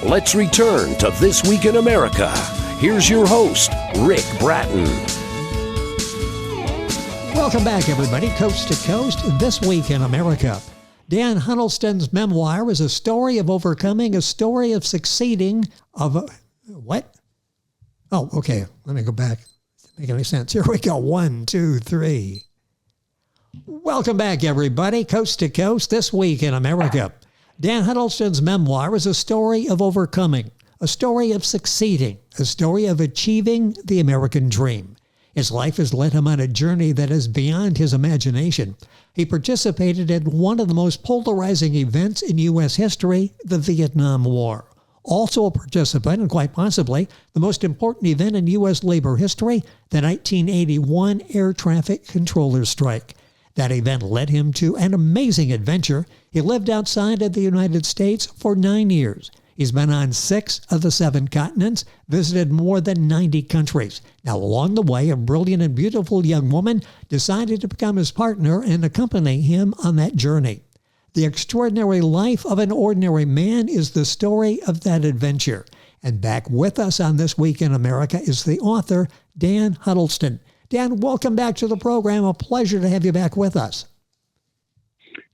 Let's return to This Week in America. Here's your host, Rick Bratton. Welcome back, everybody, coast to coast, This Week in America. Dan Huddleston's memoir is a story of overcoming, a story of succeeding, what? Oh, okay. Let me go back. Doesn't make any sense. Here we go. 1, 2, 3. Welcome back, everybody, coast to coast, This Week in America. Dan Huddleston's memoir is a story of overcoming, a story of succeeding, a story of achieving the American dream. His life has led him on a journey that is beyond his imagination. He participated in one of the most polarizing events in U.S. history, the Vietnam War. Also a participant, and quite possibly the most important event in U.S. labor history, the 1981 air traffic controller strike. That event led him to an amazing adventure. He lived outside of the United States for 9 years. He's been on 6 of the 7 continents, visited more than 90 countries. Now, along the way, a brilliant and beautiful young woman decided to become his partner and accompany him on that journey. The extraordinary life of an ordinary man is the story of that adventure. And back with us on This Week in America is the author, Dan Huddleston. Dan, welcome back to the program. A pleasure to have you back with us.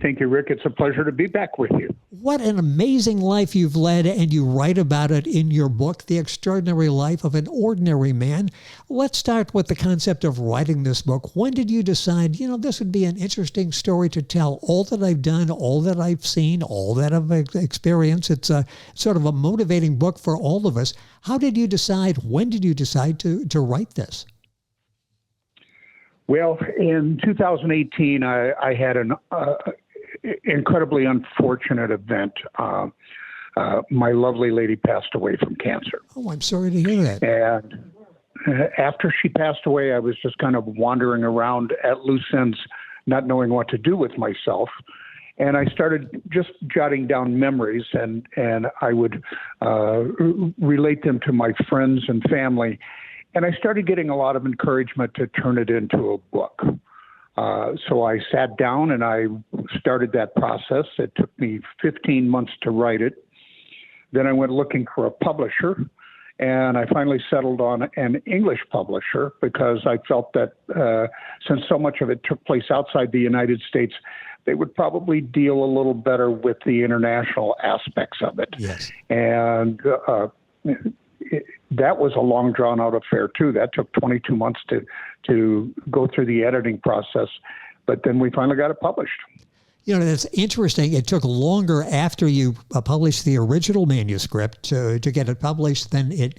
Thank you, Rick. It's a pleasure to be back with you. What an amazing life you've led, and you write about it in your book, The Extraordinary Life of an Ordinary Man. Let's start with the concept of writing this book. When did you decide, this would be an interesting story to tell? All that I've done, all that I've seen, all that I've experienced. It's a sort of a motivating book for all of us. How did you decide, when did you decide to write this? Well, in 2018, I had an incredibly unfortunate event. My lovely lady passed away from cancer. Oh, I'm sorry to hear that. And after she passed away, I was just kind of wandering around at loose ends, not knowing what to do with myself. And I started just jotting down memories, and I would relate them to my friends and family. And I started getting a lot of encouragement to turn it into a book. So I sat down and I started that process. It took me 15 months to write it. Then I went looking for a publisher, and I finally settled on an English publisher because I felt that since so much of it took place outside the United States, they would probably deal a little better with the international aspects of it. Yes. And that was a long, drawn-out affair, too. That took 22 months to go through the editing process, but then we finally got it published. That's interesting. It took longer after you published the original manuscript to get it published than it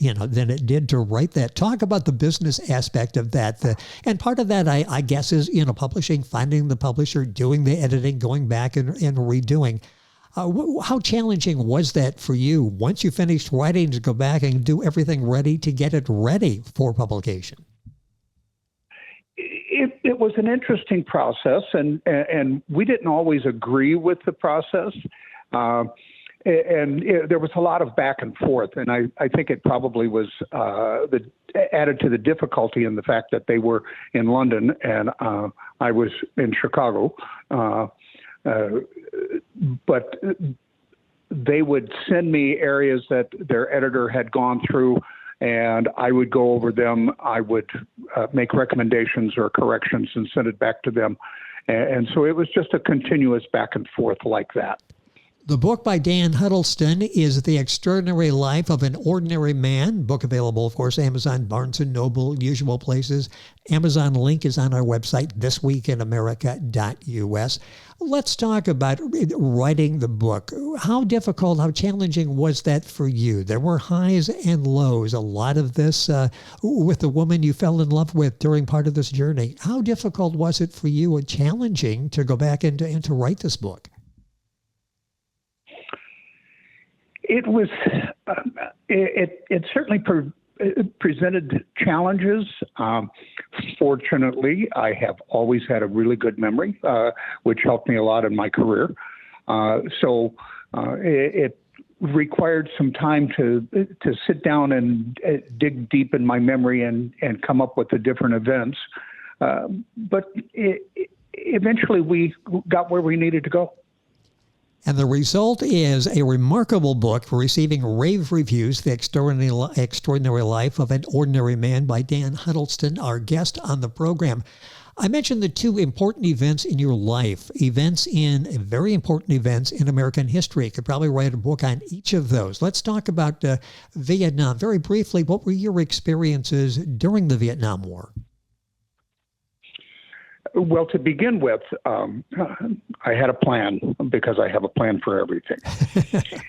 did to write that. Talk about the business aspect of that. And part of that, I guess, is publishing, finding the publisher, doing the editing, going back and redoing. How challenging was that for you once you finished writing to go back and do everything ready to get it ready for publication? It was an interesting process, and we didn't always agree with the process. There was a lot of back and forth, and I think it probably was added to the difficulty in the fact that they were in London and I was in Chicago. But they would send me areas that their editor had gone through, and I would go over them. I would make recommendations or corrections and send it back to them. And so it was just a continuous back and forth like that. The book by Dan Huddleston is The Extraordinary Life of an Ordinary Man. Book available, of course, Amazon, Barnes & Noble, usual places. Amazon link is on our website, thisweekinamerica.us. Let's talk about writing the book. How difficult, how challenging was that for you? There were highs and lows. A lot of this with the woman you fell in love with during part of this journey. How difficult was it for you and challenging to go back and to write this book? It was. It certainly presented challenges. Fortunately, I have always had a really good memory, which helped me a lot in my career. So it required some time to sit down and dig deep in my memory and come up with the different events. But eventually, we got where we needed to go. And the result is a remarkable book receiving rave reviews, The Extraordinary Life of an Ordinary Man by Dan Huddleston, our guest on the program. I mentioned the two important events in your life, very important events in American history. You could probably write a book on each of those. Let's talk about Vietnam. Very briefly, what were your experiences during the Vietnam War? Well, to begin with, I had a plan because I have a plan for everything.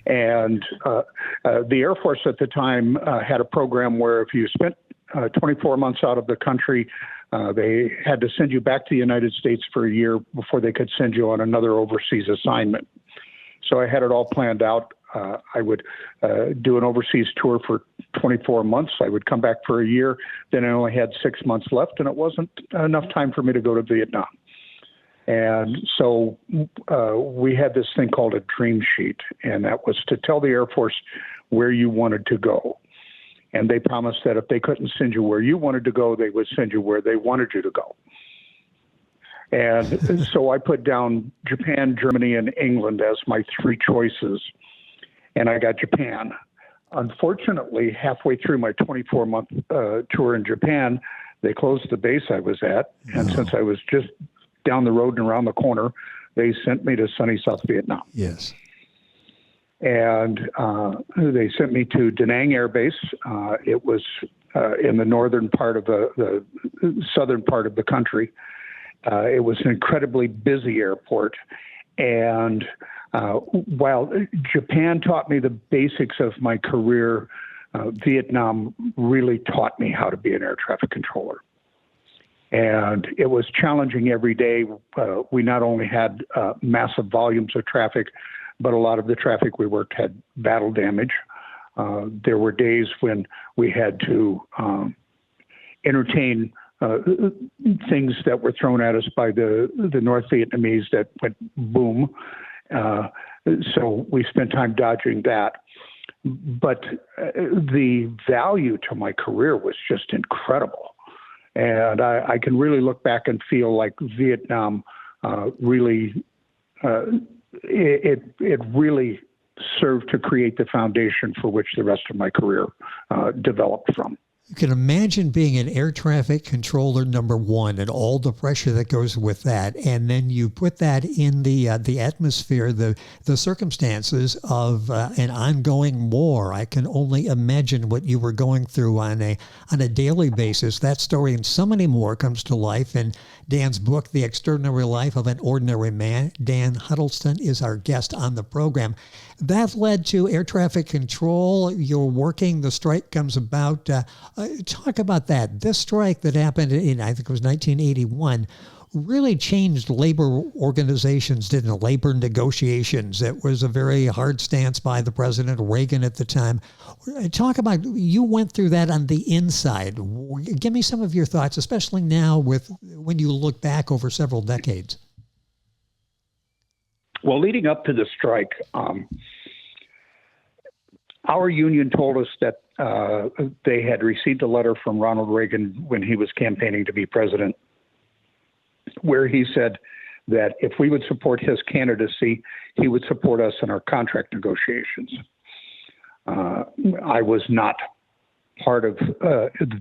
And the Air Force at the time had a program where if you spent 24 months out of the country, they had to send you back to the United States for a year before they could send you on another overseas assignment. So I had it all planned out. I would do an overseas tour for 24 months. I would come back for a year. Then I only had 6 months left, and it wasn't enough time for me to go to Vietnam. And so we had this thing called a dream sheet, and that was to tell the Air Force where you wanted to go. And they promised that if they couldn't send you where you wanted to go, they would send you where they wanted you to go. And so I put down Japan, Germany, and England as my three choices. And I got Japan. Unfortunately, halfway through my 24-month tour in Japan, they closed the base I was at. And since I was just down the road and around the corner, they sent me to sunny South Vietnam. Yes. And they sent me to Da Nang Air Base. It was in the northern part of the southern part of the country. It was an incredibly busy airport. And while Japan taught me the basics of my career, Vietnam really taught me how to be an air traffic controller. And it was challenging every day. We not only had massive volumes of traffic, but a lot of the traffic we worked had battle damage. There were days when we had to entertain things that were thrown at us by the North Vietnamese that went boom. So we spent time dodging that. But the value to my career was just incredible. And I can really look back and feel like Vietnam really, it really served to create the foundation for which the rest of my career developed from. You can imagine being an air traffic controller number one and all the pressure that goes with that. And then you put that in the atmosphere, the circumstances of an ongoing war. I can only imagine what you were going through on a daily basis. That story and so many more comes to life in Dan's book, The Extraordinary Life of an Ordinary Man. Dan Huddleston is our guest on the program. That led to air traffic control. You're working, the strike comes about. Talk about that. This strike that happened in, I think it was 1981, really changed labor organizations, didn't it? Labor negotiations. It was a very hard stance by the President Reagan at the time. Talk about, you went through that on the inside. Give me some of your thoughts, especially now when you look back over several decades. Well, leading up to the strike, our union told us that they had received a letter from Ronald Reagan when he was campaigning to be president, where he said that if we would support his candidacy, he would support us in our contract negotiations. I was not part of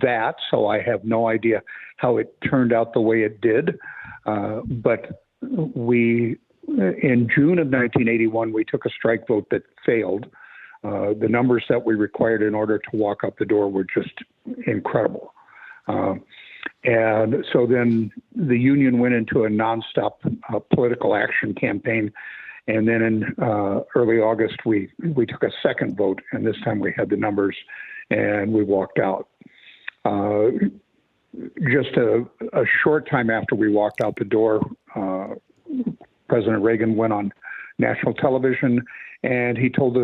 that, so I have no idea how it turned out the way it did. But in June of 1981, we took a strike vote that failed. The numbers that we required in order to walk out the door were just incredible. And so then the union went into a nonstop political action campaign. And then in early August, we took a second vote, and this time we had the numbers, and we walked out. Just a short time after we walked out the door, President Reagan went on national television, and he told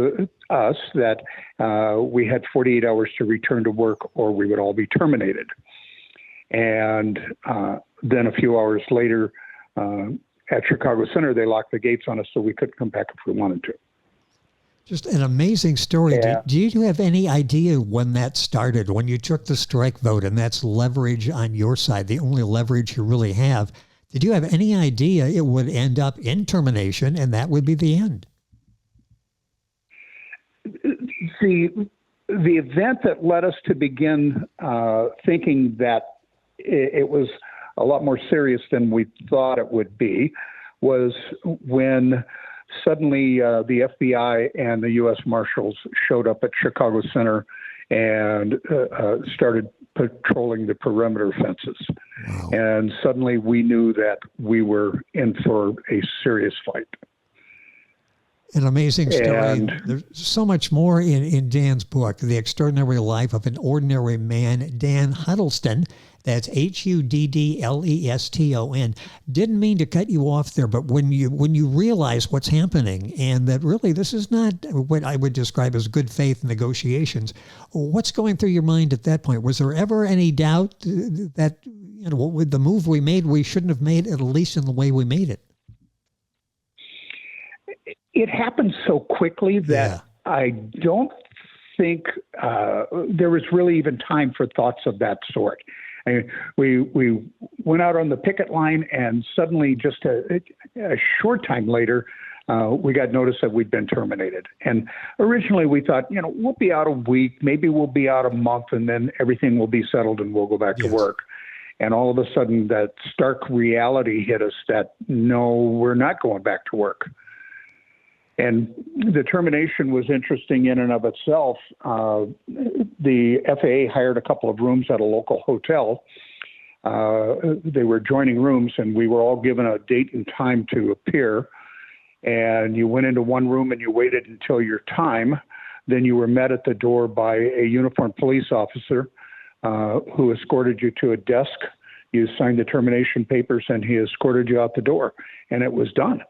us that we had 48 hours to return to work or we would all be terminated. And then a few hours later, at Chicago Center, they locked the gates on us so we couldn't come back if we wanted to. Just an amazing story. Yeah. Do you have any idea when that started, when you took the strike vote, and that's leverage on your side, the only leverage you really have? Did you have any idea it would end up in termination and that would be the end? the event that led us to begin thinking that it was a lot more serious than we thought it would be was when suddenly the FBI and the U.S. Marshals showed up at Chicago Center and started patrolling the perimeter fences. Wow. And suddenly we knew that we were in for a serious fight. An amazing story. And there's so much more in Dan's book, The Extraordinary Life of an Ordinary Man, Dan Huddleston. That's Huddleston. Didn't mean to cut you off there, but when you realize what's happening and that really this is not what I would describe as good faith negotiations, what's going through your mind at that point? Was there ever any doubt that, you know, with the move we made, we shouldn't have made it, at least in the way we made it? It happened so quickly that I don't think there was really even time for thoughts of that sort. I mean, we went out on the picket line, and suddenly, just a short time later, we got notice that we'd been terminated. And originally, we thought, you know, we'll be out a week, maybe we'll be out a month, and then everything will be settled, and we'll go back to work. And all of a sudden, that stark reality hit us that no, we're not going back to work. And the termination was interesting in and of itself. The FAA hired a couple of rooms at a local hotel. They were adjoining rooms, and we were all given a date and time to appear. And you went into one room and you waited until your time. Then you were met at the door by a uniformed police officer who escorted you to a desk. You signed the termination papers, and he escorted you out the door, and it was done.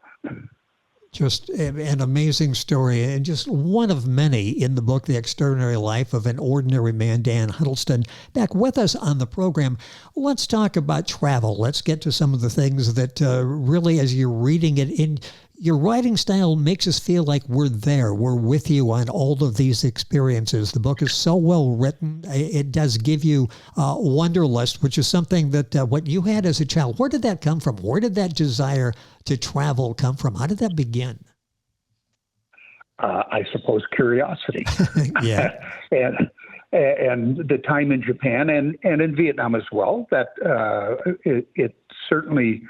Just an amazing story, and just one of many in the book, The Extraordinary Life of an Ordinary Man, Dan Huddleston. Back with us on the program, let's talk about travel. Let's get to some of the things that really, as you're reading it, in your writing style makes us feel like we're there. We're with you on all of these experiences. The book is so well written. It does give you wanderlust, which is something that what you had as a child. Where did that come from? Where did that desire to travel come from? How did that begin? I suppose curiosity. Yeah. And the time in Japan and in Vietnam as well, that it certainly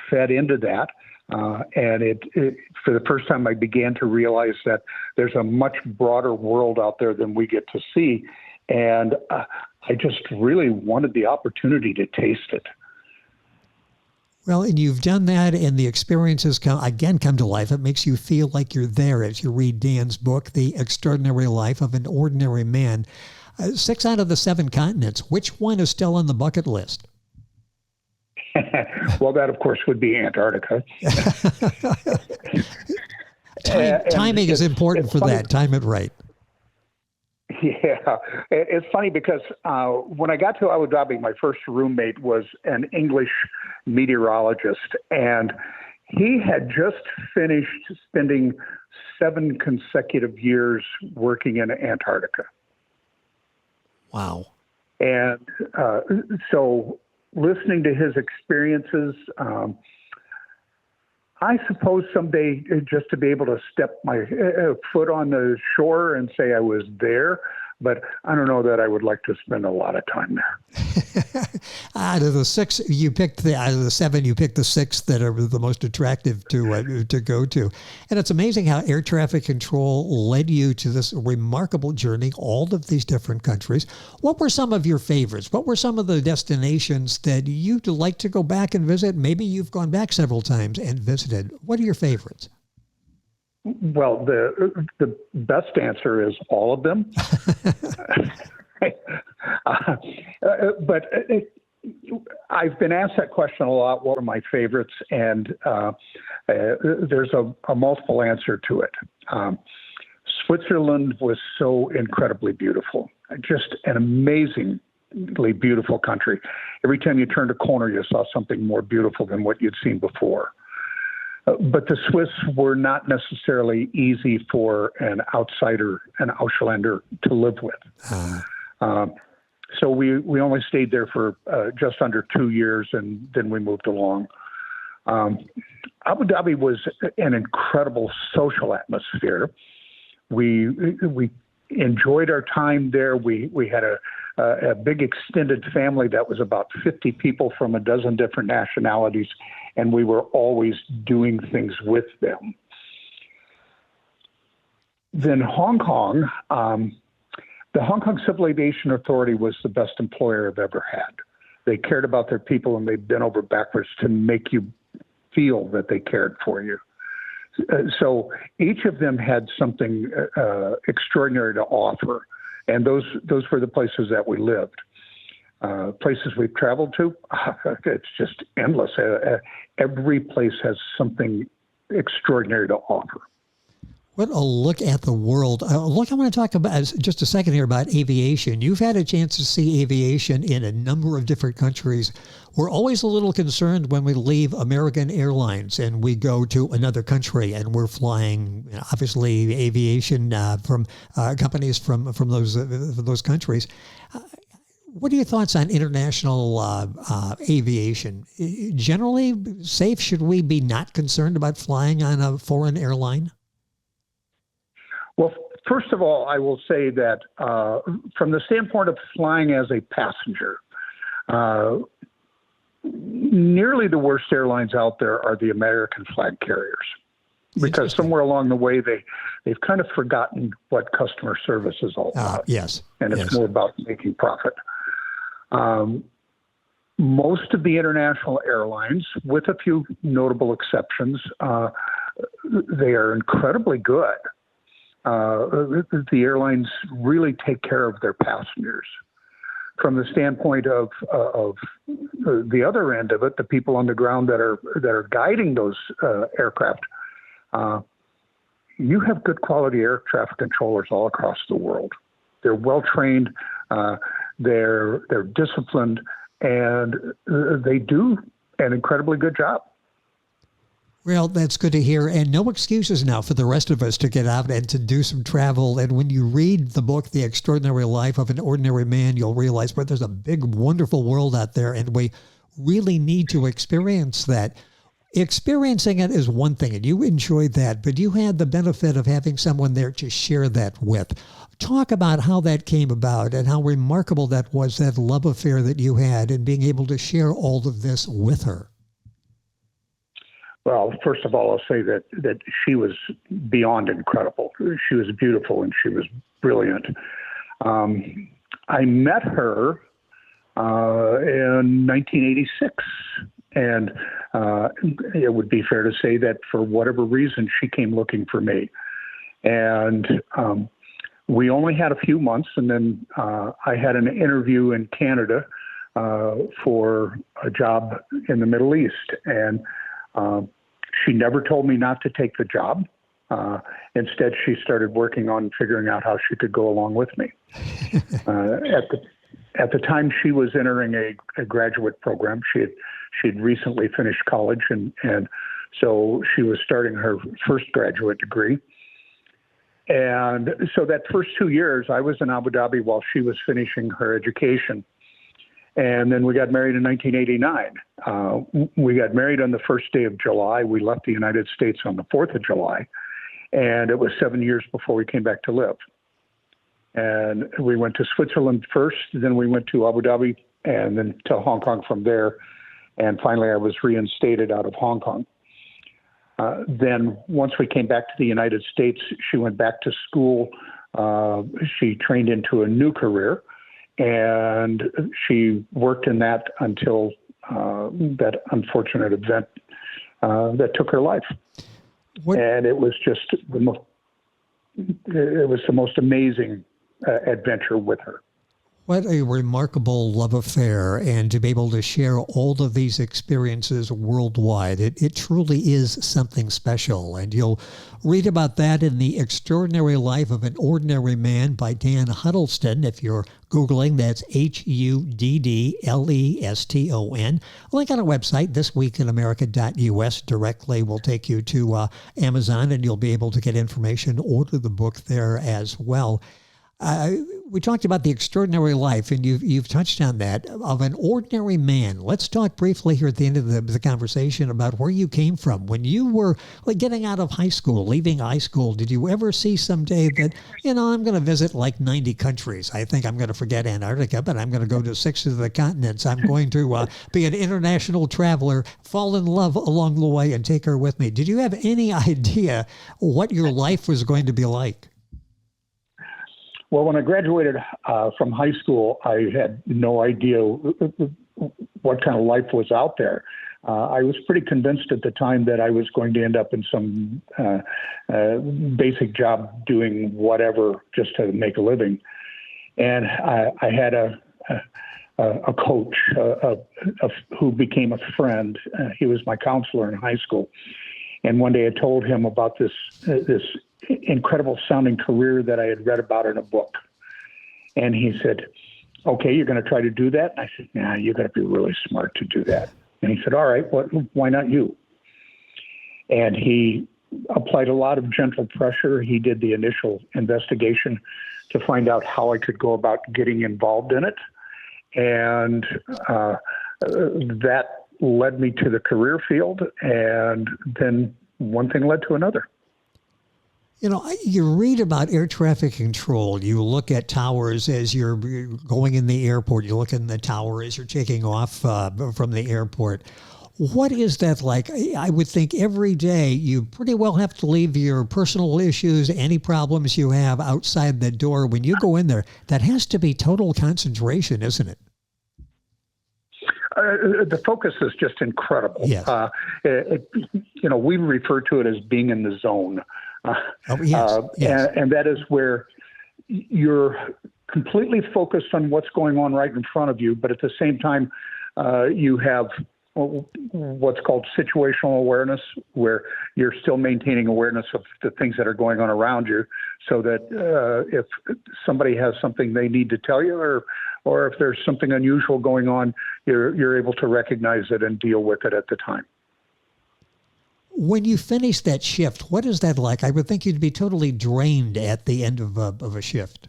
fed into that. And it, for the first time, I began to realize that there's a much broader world out there than we get to see. And I just really wanted the opportunity to taste it. Well, and you've done that, and the experiences come to life. It makes you feel like you're there as you read Dan's book, The Extraordinary Life of an Ordinary Man. 6 out of the 7 continents. Which one is still on the bucket list? Well, that, of course, would be Antarctica. Timing is important for funny. that. Time it right. Yeah. It's funny because when I got to Abu Dhabi, my first roommate was an English meteorologist, and he had just finished spending 7 consecutive years working in Antarctica. Wow. And so listening to his experiences, I suppose someday just to be able to step my foot on the shore and say I was there, but I don't know that I would like to spend a lot of time there. Out of the 7, you picked the 6 that are the most attractive to go to. And it's amazing how air traffic control led you to this remarkable journey, all of these different countries. What were some of your favorites? What were some of the destinations that you'd like to go back and visit? Maybe you've gone back several times and visited. What are your favorites? Well, the best answer is all of them. But I've been asked that question a lot. What are my favorites? And there's a multiple answer to it. Switzerland was so incredibly beautiful, just an amazingly beautiful country. Every time you turned a corner, you saw something more beautiful than what you'd seen before. But the Swiss were not necessarily easy for an outsider, an Ausländer, to live with. So we only stayed there for just under 2 years, and then we moved along. Abu Dhabi was an incredible social atmosphere. We enjoyed our time there. We had a big extended family that was about 50 people from a dozen different nationalities, and we were always doing things with them. Then Hong Kong, the Hong Kong Civil Aviation Authority was the best employer I've ever had. They cared about their people, and they bent over backwards to make you feel that they cared for you. So each of them had something extraordinary to offer, and those were the places that we lived. Places we've traveled to, it's just endless. Every place has something extraordinary to offer. What a look at the world. Look, I want to talk about just a second here about aviation. You've had a chance to see aviation in a number of different countries. We're always a little concerned when we leave American Airlines and we go to another country and we're flying, obviously, aviation from companies from those countries. What are your thoughts on international aviation? Generally safe? Should we be not concerned about flying on a foreign airline? Well, first of all, I will say that from the standpoint of flying as a passenger, nearly the worst airlines out there are the American flag carriers, because somewhere along the way they've kind of forgotten what customer service is all about. Yes, and it's more about making profit. Most of the international airlines, with a few notable exceptions, they are incredibly good. The airlines really take care of their passengers. From the standpoint of the other end of it, the people on the ground that are guiding those aircraft, you have good quality air traffic controllers all across the world. They're well trained, they're disciplined, and they do an incredibly good job. Well, that's good to hear. And no excuses now for the rest of us to get out and to do some travel. And when you read the book, The Extraordinary Life of an Ordinary Man, you'll realize, but there's a big, wonderful world out there, and we really need to experience that. Experiencing it is one thing, and you enjoyed that, but you had the benefit of having someone there to share that with. Talk about how that came about and how remarkable that was, that love affair that you had, and being able to share all of this with her. Well, first of all, I'll say that she was beyond incredible. She was beautiful and she was brilliant. I met her in 1986, and it would be fair to say that for whatever reason, she came looking for me. And we only had a few months, and then I had an interview in Canada for a job in the Middle East. And she never told me not to take the job. Instead, she started working on figuring out how she could go along with me. At the time, she was entering a graduate program. She had recently finished college, and so she was starting her first graduate degree. And so that first 2 years, I was in Abu Dhabi while she was finishing her education. And then we got married in 1989. We got married on the first day of July. We left the United States on the 4th of July. And it was 7 years before we came back to live. And we went to Switzerland first, then we went to Abu Dhabi, and then to Hong Kong from there. And finally, I was reinstated out of Hong Kong. Then once we came back to the United States, she went back to school. She trained into a new career. And she worked in that until that unfortunate event that took her life. And it was just the most amazing adventure with her. What a remarkable love affair, and to be able to share all of these experiences worldwide. It truly is something special, and you'll read about that in The Extraordinary Life of an Ordinary Man by Dan Huddleston. If you're Googling, that's Huddleston. Link on our website, thisweekinamerica.us, directly will take you to Amazon, and you'll be able to get information, order the book there as well. We talked about the extraordinary life, and you've touched on that, of an ordinary man. Let's talk briefly here at the end of the conversation about where you came from. When you were like getting out of high school, leaving high school, did you ever see someday that, I'm going to visit like 90 countries. I think I'm going to forget Antarctica, but I'm going to go to 6 of the continents. I'm going to be an international traveler, fall in love along the way, and take her with me. Did you have any idea what your life was going to be like? Well, when I graduated from high school, I had no idea what kind of life was out there. I was pretty convinced at the time that I was going to end up in some basic job doing whatever just to make a living. And I had a coach who became a friend. He was my counselor in high school. And one day I told him about this incredible sounding career that I had read about in a book. And he said, okay, you're going to try to do that? And I said, nah, you got to be really smart to do that. And he said, all right, why not you? And he applied a lot of gentle pressure. He did the initial investigation to find out how I could go about getting involved in it. And that led me to the career field. And then one thing led to another. You read about air traffic control. You look at towers as you're going in the airport. You look in the tower as you're taking off from the airport. What is that like? I would think every day you pretty well have to leave your personal issues, any problems you have outside the door. When you go in there, that has to be total concentration, isn't it? The focus is just incredible. Yes. We refer to it as being in the zone. Yes. And that is where you're completely focused on what's going on right in front of you, but at the same time, you have what's called situational awareness, where you're still maintaining awareness of the things that are going on around you, so that if somebody has something they need to tell you, or if there's something unusual going on, you're able to recognize it and deal with it at the time. When you finish that shift, what is that like? I would think you'd be totally drained at the end of a shift.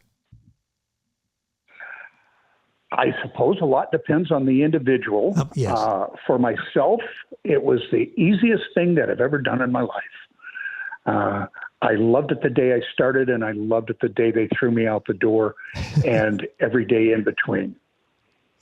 I suppose a lot depends on the individual. Yes. For myself, it was the easiest thing that I've ever done in my life. I loved it the day I started, and I loved it the day they threw me out the door, and every day in between.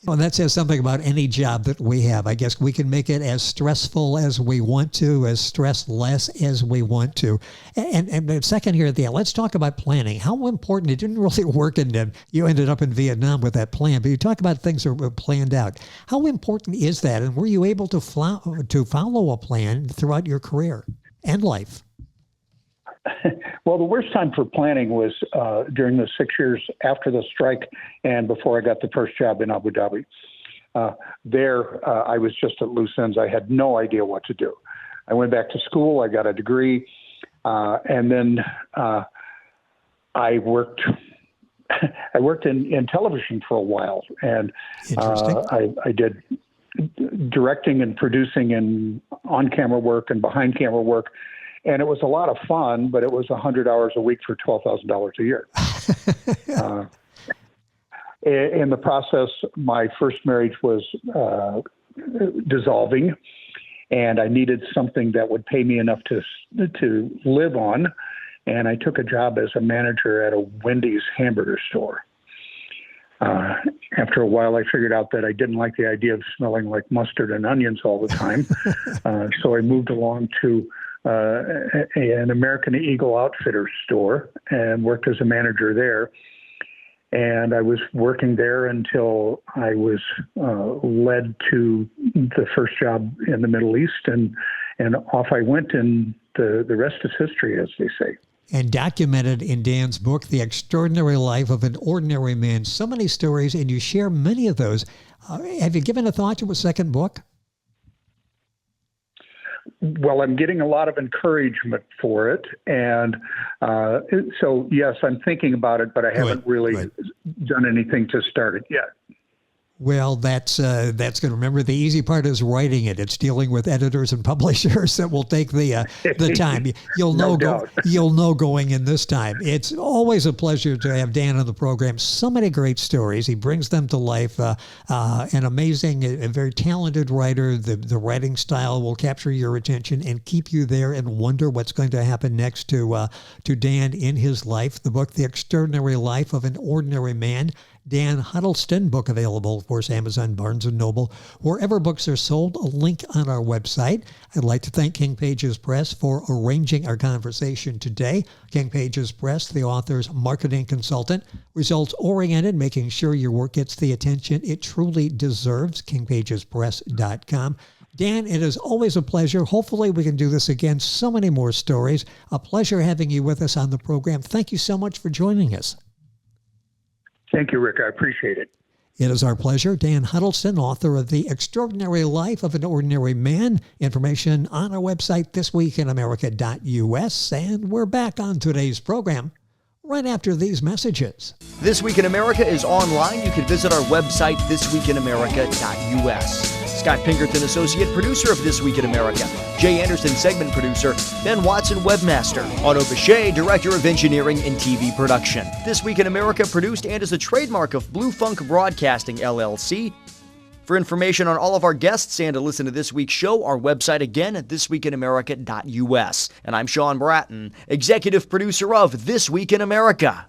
Well, that says something about any job that we have. I guess we can make it as stressful as we want to, as stressless as we want to. And a second here at the end, let's talk about planning. How important, it didn't really work, and you ended up in Vietnam with that plan, but you talk about things that were planned out. How important is that? And were you able to follow a plan throughout your career and life? Well, the worst time for planning was during the 6 years after the strike and before I got the first job in Abu Dhabi. I was just at loose ends. I had no idea what to do. I went back to school. I got a degree. And then I worked in television for a while. And I did directing and producing and on-camera work and behind-camera work. And it was a lot of fun, but it was 100 hours a week for $12,000 a year. In the process, my first marriage was dissolving, and I needed something that would pay me enough to live on. And I took a job as a manager at a Wendy's hamburger store. After a while, I figured out that I didn't like the idea of smelling like mustard and onions all the time. So I moved along to an American Eagle Outfitter store and worked as a manager there. And I was working there until I was led to the first job in the Middle East, and off I went, and the rest is history, as they say. And documented in Dan's book, The Extraordinary Life of an Ordinary Man. So many stories, and you share many of those. Have you given a thought to a second book? Well, I'm getting a lot of encouragement for it. And so, yes, I'm thinking about it, but I haven't really done anything to start it yet. Well, that's going to remember the easy part is writing it. It's dealing with editors and publishers that will take the time. You'll know you'll know going in this time. It's always a pleasure to have Dan on the program. So many great stories. He brings them to life. An amazing, a very talented writer. The writing style will capture your attention and keep you there and wonder what's going to happen next to Dan in his life. The book, The Extraordinary Life of an Ordinary Man. Dan Huddleston, book available, of course, Amazon, Barnes & Noble, wherever books are sold, a link on our website. I'd like to thank King Pages Press for arranging our conversation today. King Pages Press, the author's marketing consultant, results-oriented, making sure your work gets the attention it truly deserves, kingpagespress.com. Dan, it is always a pleasure. Hopefully we can do this again. So many more stories. A pleasure having you with us on the program. Thank you so much for joining us. Thank you, Rick. I appreciate it. It is our pleasure. Dan Huddleston, author of The Extraordinary Life of an Ordinary Man. Information on our website, thisweekinamerica.us. And we're back on today's program right after these messages. This Week in America is online. You can visit our website, thisweekinamerica.us. Scott Pinkerton, associate producer of This Week in America. Jay Anderson, segment producer. Ben Watson, webmaster. Otto Bechet, director of engineering and TV production. This Week in America produced and is a trademark of Blue Funk Broadcasting, LLC. For information on all of our guests and to listen to this week's show, our website again at thisweekinamerica.us. And I'm Sean Bratton, executive producer of This Week in America.